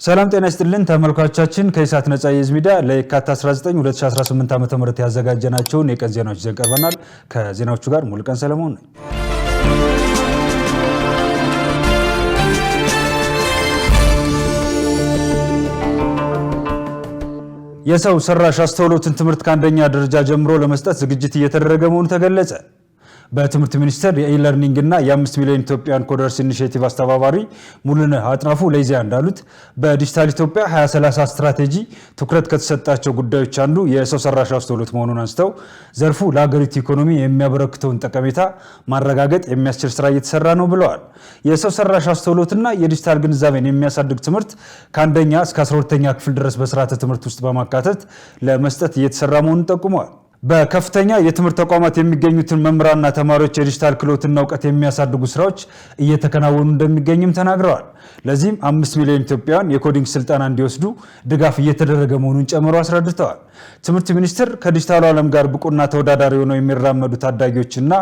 ሰላም ጤና ይስጥልን ተመልካቾቻችን ከኢሳት ነጻ የህዝብ ሚዲያ ለየካቲት 19 2018 ዓ.ም ያዘጋጀናቸውን የቀን ዜናዎች ይዘን ቀርበናል። ከዜናዎቹ ጋር ሙሉቀን ሰለሞን ነኝ። የሰው ሰራሽ አስተውሎትን ትምህርት ከአንደኛ ደረጃ ጀምሮ ለመስጠት ዝግጅት እየተደረገ መሆኑ ተገለጸ። በትምህርት ሚኒስቴር የኢለርኒንግ እና የ5 ሚሊዮን ኢትዮጵያን ኮደርስ ኢኒሼቲቭ አስተባባሪ ሙሉነህ አጥናፉ ለኢዜአ እንዳሉት በዲጂታል ኢትዮጵያ 2030 ስትራቴጂ ትኩረት ከተሰጣቸው ጉዳዮች አንዱ የሰው ሰራሽ አስተውሎት መሆኑን አንስተው ዘርፉ ለሀገሪቱ ኢኮኖሚ የሚያበረክተውን ጠቀሜታ ማረጋገጥ የሚያስችል ስራ እየተሰራ ነው ብለዋል። የሰው ሰራሽ አስተውሎትና የዲጂታል ግንዛቤን የሚያሳድግ ትምህርት ከአንደኛ እስከ 12ኛ ክፍል ድረስ በስርዓተ ትምህርት ውስጥ በማካተት ለመስጠት እየተሰራ መሆኑን ጠቁመዋል። በከፍተኛ የትምህርት ተቋማት የሚገኙትን መምህራንና ተማሪዎች የዲጂታል ክህሎትና እውቀት የሚያሳድጉ ስራዎች እየተከናወኑ እንደሚገኙም ተናግረዋል። ለዚህም 5 ሚሊዮን ኢትዮጵያውያን የኮዲንግ ስልጠና እንዲወስዱ ድጋፍ እየተደረገ መሆኑን ጨምሮ አስረድተዋል። ትምህርት ሚኒስቴር ከዲጂታሉ ዓለም ጋር ብቁና ተወዳዳሪ ሆነው የሚራመዱ ታዳጊዎችና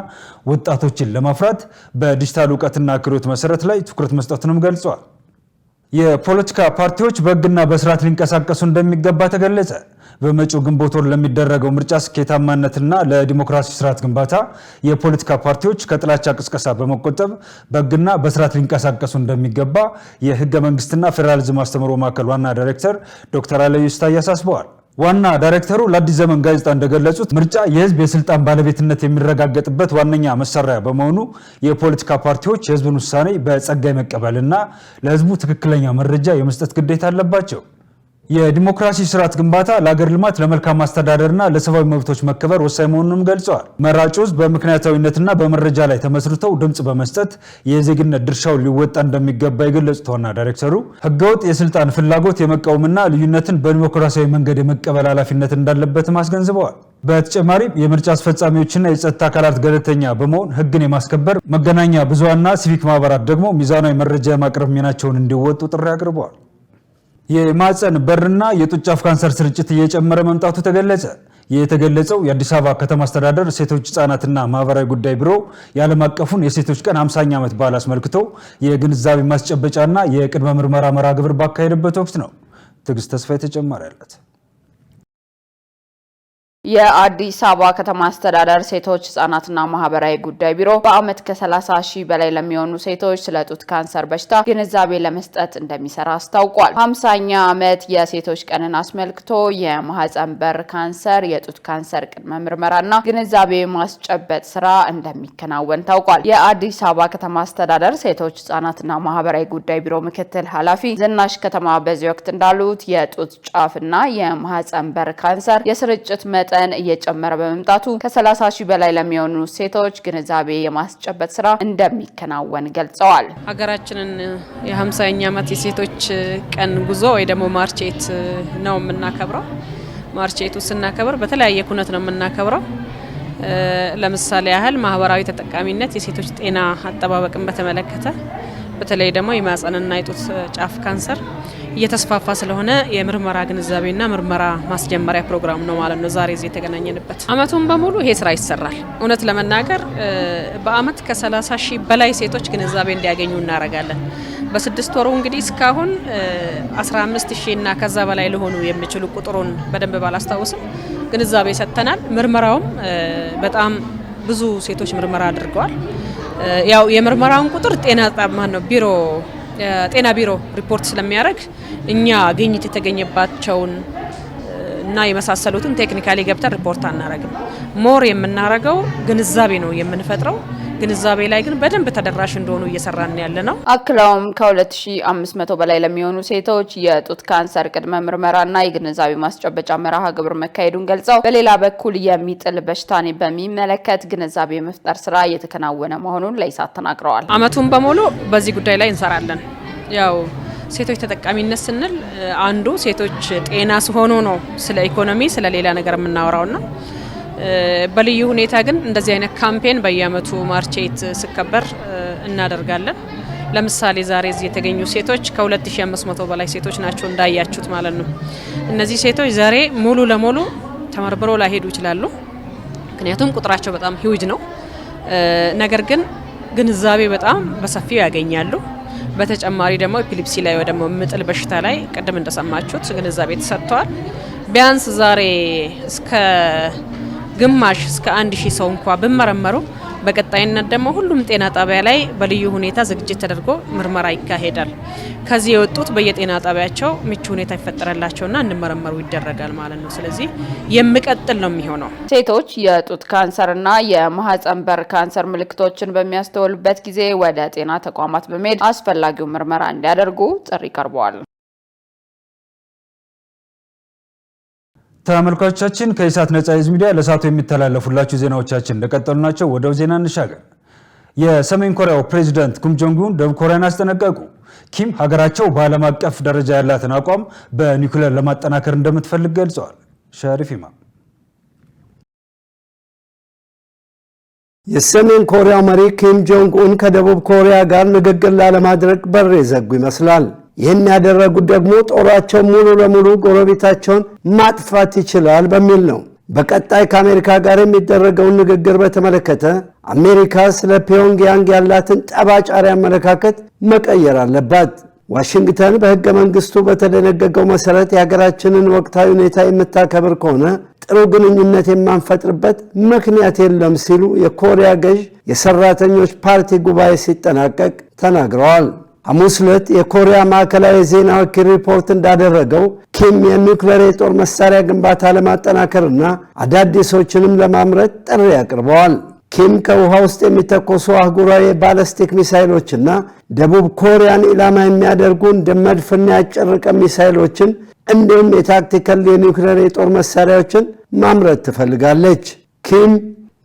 ወጣቶችን ለማፍራት በዲጂታል እውቀትና ክህሎት መሰረት ላይ ትኩረት መስጠቱንም ገልጸዋል። የፖለቲካ ፓርቲዎች በሕግና በስርዓት ሊንቀሳቀሱ እንደሚገባ ተገለጸ። በመጪው ግንቦት ወር ለሚደረገው ምርጫ ስኬታማነትና ለዲሞክራሲ ስርዓት ግንባታ የፖለቲካ ፓርቲዎች ከጥላቻ ቅስቀሳ በመቆጠብ በሕግና በስርዓት ሊንቀሳቀሱ እንደሚገባ የሕገ መንግስትና ፌዴራሊዝም አስተምህሮ ማዕከል ዋና ዳይሬክተር ዶክተር አለዩ ስታይ አሳስበዋል። ዋና ዳይሬክተሩ ለአዲስ ዘመን ጋዜጣ እንደገለጹት ምርጫ የህዝብ የስልጣን ባለቤትነት የሚረጋገጥበት ዋነኛ መሳሪያ በመሆኑ የፖለቲካ ፓርቲዎች የህዝብን ውሳኔ በጸጋ መቀበልና ለህዝቡ ትክክለኛ መረጃ የመስጠት ግዴታ አለባቸው። የዲሞክራሲ ስርዓት ግንባታ ለሀገር ልማት፣ ለመልካም አስተዳደርና ለሰብአዊ መብቶች መከበር ወሳኝ መሆኑንም ገልጸዋል። መራጩ ህዝብ በምክንያታዊነትና በመረጃ ላይ ተመስርተው ድምጽ በመስጠት የዜግነት ድርሻውን ሊወጣ እንደሚገባ የገለጹት ዋና ዳይሬክተሩ ህገወጥ የስልጣን ፍላጎት የመቃወምና ልዩነትን በዲሞክራሲያዊ መንገድ የመቀበል ኃላፊነት እንዳለበትም አስገንዝበዋል። በተጨማሪም የምርጫ አስፈጻሚዎችና የጸጥታ አካላት ገለልተኛ በመሆን ህግን የማስከበር መገናኛ ብዙሃንና ሲቪክ ማህበራት ደግሞ ሚዛናዊ መረጃ የማቅረብ ሚናቸውን እንዲወጡ ጥሪ አቅርበዋል። የማህፀን በርና የጡት ጫፍ ካንሰር ስርጭት እየጨመረ መምጣቱ ተገለጸ። የተገለጸው የአዲስ አበባ ከተማ አስተዳደር ሴቶች ህጻናትና ማህበራዊ ጉዳይ ቢሮ የዓለም አቀፉን የሴቶች ቀን 50ኛ ዓመት በዓል አስመልክቶ የግንዛቤ ማስጨበጫና የቅድመ ምርመራ መርሃ ግብር ባካሄደበት ወቅት ነው። ትዕግስት ተስፋዬ ተጨማሪ አላት። የአዲስ አበባ ከተማ አስተዳደር ሴቶች ህጻናትና ማህበራዊ ጉዳይ ቢሮ በአመት ከ30 ሺህ በላይ ለሚሆኑ ሴቶች ስለ ጡት ካንሰር በሽታ ግንዛቤ ለመስጠት እንደሚሰራ አስታውቋል። 50ኛ ዓመት የሴቶች ቀንን አስመልክቶ የማህፀን በር ካንሰር፣ የጡት ካንሰር ቅድመ ምርመራና ግንዛቤ ማስጨበጥ ስራ እንደሚከናወን ታውቋል። የአዲስ አበባ ከተማ አስተዳደር ሴቶች ህጻናትና ማህበራዊ ጉዳይ ቢሮ ምክትል ኃላፊ ዝናሽ ከተማ በዚህ ወቅት እንዳሉት የጡት ጫፍና የማህፀን በር ካንሰር የስርጭት መጠን እየጨመረ በመምጣቱ ከ30 ሺህ በላይ ለሚሆኑ ሴቶች ግንዛቤ የማስጨበጥ ስራ እንደሚከናወን ገልጸዋል። ሀገራችንን የ50ኛ ዓመት የሴቶች ቀን ጉዞ ወይ ደግሞ ማርቼት ነው የምናከብረው። ማርቼቱ ስናከብር በተለያየ ኩነት ነው የምናከብረው። ለምሳሌ ያህል ማህበራዊ ተጠቃሚነት፣ የሴቶች ጤና አጠባበቅን በተመለከተ በተለይ ደግሞ የማህፀንና የጡት ጫፍ ካንሰር እየተስፋፋ ስለሆነ የምርመራ ግንዛቤና ምርመራ ማስጀመሪያ ፕሮግራም ነው ማለት ነው ዛሬ እዚህ የተገናኘንበት። አመቱን በሙሉ ይሄ ስራ ይሰራል። እውነት ለመናገር በአመት ከ30 ሺህ በላይ ሴቶች ግንዛቤ እንዲያገኙ እናደርጋለን። በ6 ወሩ እንግዲህ እስካሁን 15 ሺህ እና ከዛ በላይ ለሆኑ የሚችሉ ቁጥሩን በደንብ ባላስታውስም ግንዛቤ ሰጥተናል። ምርመራውም በጣም ብዙ ሴቶች ምርመራ አድርገዋል። ያው የምርመራውን ቁጥር ጤና ቢሮ ሪፖርት ስለሚያደርግ እኛ ግኝት የተገኘባቸውን እና የመሳሰሉትን ቴክኒካሊ ገብተን ሪፖርት አናረግም። ሞር የምናረገው ግንዛቤ ነው የምንፈጥረው። ግንዛቤ ላይ ግን በደንብ ተደራሽ እንደሆኑ እየሰራን ያለ ነው። አክለውም ከ2500 በላይ ለሚሆኑ ሴቶች የጡት ካንሰር ቅድመ ምርመራና የግንዛቤ ማስጨበጫ መርሃ ግብር መካሄዱን ገልጸው በሌላ በኩል የሚጥል በሽታን በሚመለከት ግንዛቤ መፍጠር ስራ እየተከናወነ መሆኑን ለኢሳት ተናግረዋል። አመቱን በሙሉ በዚህ ጉዳይ ላይ እንሰራለን። ያው ሴቶች ተጠቃሚነት ስንል አንዱ ሴቶች ጤና ሲሆኑ ነው ስለ ኢኮኖሚ ስለ ሌላ ነገር የምናወራውና በልዩ ሁኔታ ግን እንደዚህ አይነት ካምፔን በየአመቱ ማርቼት ሲከበር እናደርጋለን። ለምሳሌ ዛሬ እዚህ የተገኙ ሴቶች ከ2500 በላይ ሴቶች ናቸው እንዳያችሁት ማለት ነው። እነዚህ ሴቶች ዛሬ ሙሉ ለሙሉ ተመርምረው ላይሄዱ ይችላሉ፣ ምክንያቱም ቁጥራቸው በጣም ሂውጅ ነው። ነገር ግን ግንዛቤ በጣም በሰፊው ያገኛሉ። በተጨማሪ ደግሞ ኤፒሊፕሲ ላይ ወይ ደግሞ ምጥል በሽታ ላይ ቀደም እንደሰማችሁት ግንዛቤ ተሰጥቷል። ቢያንስ ዛሬ እስከ ግማሽ እስከ 1000 ሰው እንኳን በመረመሩ በቀጣይነት ደግሞ ሁሉም ጤና ጣቢያ ላይ በልዩ ሁኔታ ዝግጅት ተደርጎ ምርመራ ይካሄዳል። ከዚህ የወጡት በየጤና ጣቢያቸው ምቹ ሁኔታ ይፈጠረላቸውና እንዲመረመሩ ይደረጋል ማለት ነው። ስለዚህ የሚቀጥል ነው የሚሆነው። ሴቶች የጡት ካንሰርና የማህፀን በር ካንሰር ምልክቶችን በሚያስተውሉበት ጊዜ ወደ ጤና ተቋማት በመሄድ አስፈላጊው ምርመራ እንዲያደርጉ ጥሪ ቀርበዋል። ተመልካቾቻችን ከኢሳት ነጻ ህዝብ ሚዲያ ለሳቱ የሚተላለፉላችሁ ዜናዎቻችን እንደቀጠሉ ናቸው። ወደ ዜና እንሻገር። የሰሜን ኮሪያው ፕሬዝዳንት ኪም ጆንግ ኡን ደቡብ ኮሪያን አስጠነቀቁ። ኪም ሀገራቸው በዓለም አቀፍ ደረጃ ያላትን አቋም በኒውክሌር ለማጠናከር እንደምትፈልግ ገልጸዋል። ሸሪፍ ኢማም የሰሜን ኮሪያው መሪ ኪም ጆንግ ኡን ከደቡብ ኮሪያ ጋር ንግግር ላለማድረግ በር የዘጉ ይመስላል። ይህን ያደረጉት ደግሞ ጦራቸው ሙሉ ለሙሉ ጎረቤታቸውን ማጥፋት ይችላል በሚል ነው። በቀጣይ ከአሜሪካ ጋር የሚደረገውን ንግግር በተመለከተ አሜሪካ ስለ ፒዮንግያንግ ያላትን ጠባጫሪ አመለካከት መቀየር አለባት። ዋሽንግተን በሕገ መንግስቱ በተደነገገው መሰረት የሀገራችንን ወቅታዊ ሁኔታ የምታከብር ከሆነ ጥሩ ግንኙነት የማንፈጥርበት ምክንያት የለም ሲሉ የኮሪያ ገዥ የሰራተኞች ፓርቲ ጉባኤ ሲጠናቀቅ ተናግረዋል። ሐሙስ ዕለት የኮሪያ ማዕከላዊ ዜና ወኪል ሪፖርት እንዳደረገው ኪም የኒውክሌር የጦር መሳሪያ ግንባታ ለማጠናከርና አዳዲሶችንም ለማምረት ጥሪ አቅርበዋል። ኪም ከውሃ ውስጥ የሚተኮሱ አህጉራዊ ባላስቲክ ሚሳይሎችና ደቡብ ኮሪያን ኢላማ የሚያደርጉ እንደ መድፍና ያጭር ርቀት ሚሳይሎችን እንዲሁም የታክቲካል የኒውክሌር የጦር መሳሪያዎችን ማምረት ትፈልጋለች። ኪም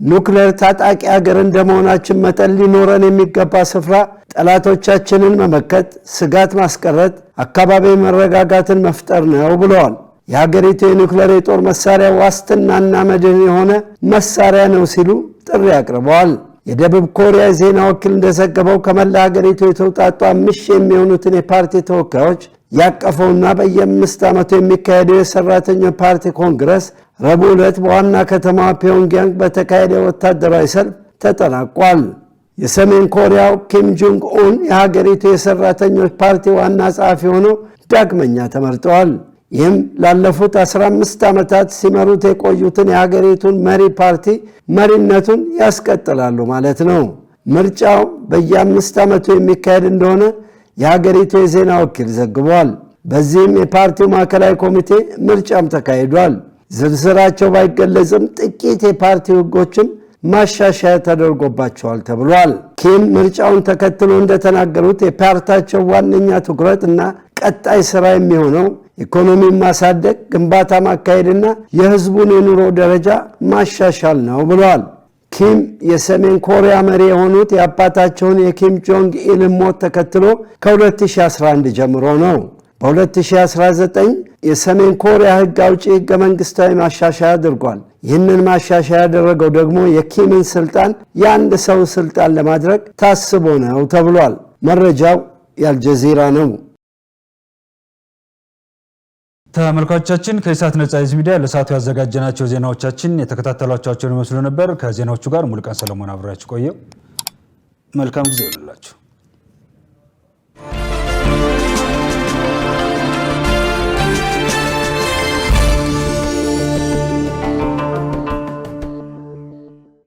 ኒውክሌር ታጣቂ ሀገር እንደመሆናችን መጠን ሊኖረን የሚገባ ስፍራ ጠላቶቻችንን መመከት፣ ስጋት ማስቀረት፣ አካባቢ መረጋጋትን መፍጠር ነው ብለዋል። የሀገሪቱ የኒውክሌር የጦር መሳሪያ ዋስትናና መድህን የሆነ መሳሪያ ነው ሲሉ ጥሪ አቅርበዋል። የደቡብ ኮሪያ ዜና ወኪል እንደዘገበው ከመላ ሀገሪቱ የተውጣጡ 5,000 የሚሆኑትን የፓርቲ ተወካዮች ያቀፈውና በየ5 ዓመቱ የሚካሄደው የሰራተኞች ፓርቲ ኮንግረስ ረቡዕ ዕለት በዋና ከተማ ፒዮንግያንግ በተካሄደ ወታደራዊ ሰልፍ ተጠናቋል። የሰሜን ኮሪያው ኪም ጆንግ ኡን የሀገሪቱ የሰራተኞች ፓርቲ ዋና ጸሐፊ ሆነው ዳግመኛ ተመርጠዋል። ይህም ላለፉት 15 ዓመታት ሲመሩት የቆዩትን የሀገሪቱን መሪ ፓርቲ መሪነቱን ያስቀጥላሉ ማለት ነው። ምርጫው በየ5 ዓመቱ የሚካሄድ እንደሆነ የሀገሪቱ የዜና ወኪል ዘግቧል። በዚህም የፓርቲው ማዕከላዊ ኮሚቴ ምርጫም ተካሂዷል። ዝርዝራቸው ባይገለጽም ጥቂት የፓርቲው ሕጎችን ማሻሻያ ተደርጎባቸዋል ተብሏል። ኪም ምርጫውን ተከትሎ እንደተናገሩት የፓርቲያቸው ዋነኛ ትኩረት እና ቀጣይ ስራ የሚሆነው ኢኮኖሚን ማሳደግ፣ ግንባታ ማካሄድና የህዝቡን የኑሮ ደረጃ ማሻሻል ነው ብለዋል። ኪም የሰሜን ኮሪያ መሪ የሆኑት የአባታቸውን የኪም ጆንግ ኢልን ሞት ተከትሎ ከ2011 ጀምሮ ነው። በ2019 የሰሜን ኮሪያ ህግ አውጪ ህገ መንግስታዊ ማሻሻያ አድርጓል። ይህንን ማሻሻያ ያደረገው ደግሞ የኪምን ስልጣን የአንድ ሰው ስልጣን ለማድረግ ታስቦ ነው ተብሏል። መረጃው የአልጀዚራ ነው። ተመልካቾቻችን ከኢሳት ነጻ ህዝብ ሚዲያ ለሰዓቱ ያዘጋጀናቸው ዜናዎቻችን የተከታተሏቸውን ይመስሉ ነበር። ከዜናዎቹ ጋር ሙሉቀን ሰለሞን አብራችሁ ቆየው። መልካም ጊዜ ይሁንላችሁ።